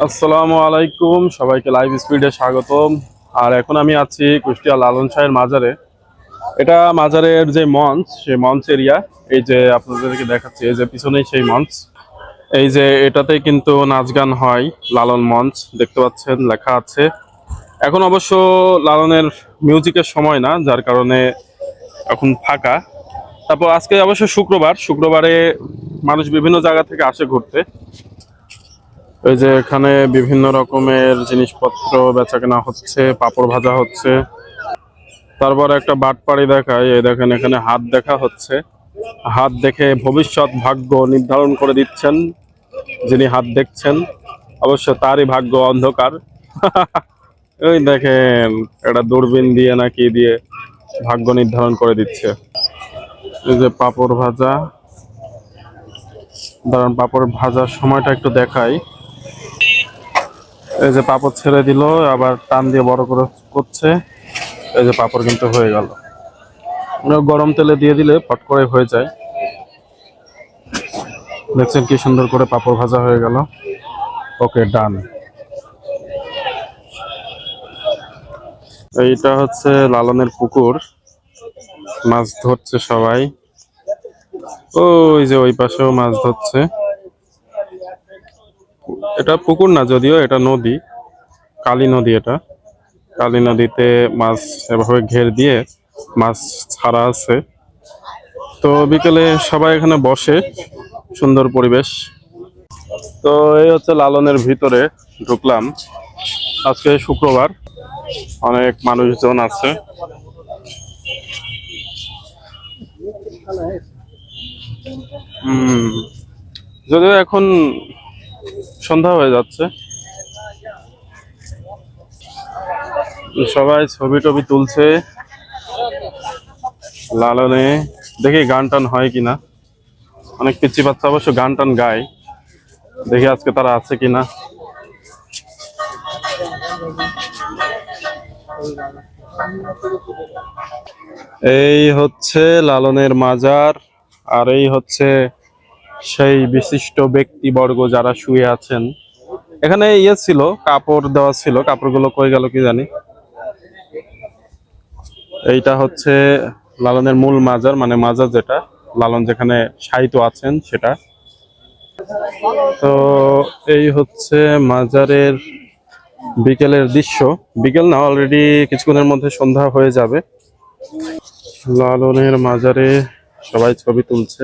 আসসালামু আলাইকুম, সবাইকে লাইভ স্পিডে স্বাগতম। আর এখন আমি আছি কুষ্টিয়া লালন শাহের মাজারে। এটা মাজারের যে মঞ্চ, সেই মঞ্চ এরিয়া। এই যে আপনাদেরকে দেখাচ্ছি, এই যে পিছনেই সেই মঞ্চ। এই যে এটাতে কিন্তু নাচ গান হয়। লালন মঞ্চ দেখতে পাচ্ছেন, লেখা আছে। এখন অবশ্য লালনের মিউজিকের সময় না, যার কারণে এখন ফাঁকা। তারপর আজকে অবশ্য শুক্রবারে মানুষ বিভিন্ন জায়গা থেকে আসে ঘুরতে। এই যে এখানে বিভিন্ন রকমের জিনিসপত্র বেচাকেনা হচ্ছে, পাপড় ভাজা হচ্ছে। তারপর একটা বাটপাড়ি দেখায়, এই দেখেন এখানে হাত দেখা হচ্ছে। হাত দেখে ভবিষ্যৎ ভাগ্য নির্ধারণ করে দিচ্ছেন যিনি হাত দেখছেন। অবশ্য তারই ভাগ্য অন্ধকার। ওই দেখেন, এটা দূরবীন দিয়ে নাকি দিয়ে ভাগ্য নির্ধারণ করে দিচ্ছে। এই যে পাপড় ভাজা, দাঁড়ান পাপড় ভাজার সময়টা একটু দেখাই। এই যে পাপড় ছেড়ে দিল, আবার টান দিয়ে বড় করে করছে। এই যে পাপড় কিন্তু হয়ে গেল। গরম তেলে দিয়ে দিলে পট করে হয়ে যায়। দেখছেন কি সুন্দর করে পাপড় ভাজা হয়ে গেল। ওকে, ডান। এইটা হচ্ছে লালনের পুকুর, মাছ ধরছে সবাই। ওই যে ওই পাশেও মাছ ধরছে। এটা পুকুর না, যদিও এটা নদী, কালী নদী। এটা কালী নদীতে মাছ এভাবে ঘের দিয়ে মাছ ছাড়া আছে। তো বিকেলে সবাই এখানে বসে, সুন্দর পরিবেশ। তো এই হচ্ছে লালনের ভিতরে ঢুকলাম। আজকে শুক্রবার, অনেক মানুষজন আছে। যদিও এখন সন্ধ্যা হয়ে যাচ্ছে, সবাই ছবি টবি তুলছে লালনে। দেখি গান টান হয় কিনা। অনেক পিচ্চি বাচ্চা অবশ্য গান টান গায়, দেখি আজকে তারা আছে কিনা। এই হচ্ছে লালনের মাজার। আর এই হচ্ছে সেই বিশিষ্ট ব্যক্তিবর্গ যারা শুয়ে আছেন এখানে। ছিল, কাপড় দেওয়া ছিল, কাপড়গুলো কই গেল কি জানি। এইটা হচ্ছে লালনের মূল মাজার, মানে মাজার যেটা লালন যেখানে শায়িত আছেন সেটা। তো এই হচ্ছে মাজারের বিকেলের দৃশ্য। বিকেল না, অলরেডি কিছুক্ষণের মধ্যে সন্ধ্যা হয়ে যাবে। লালনের মাজারে সবাই ছবি তুলছে।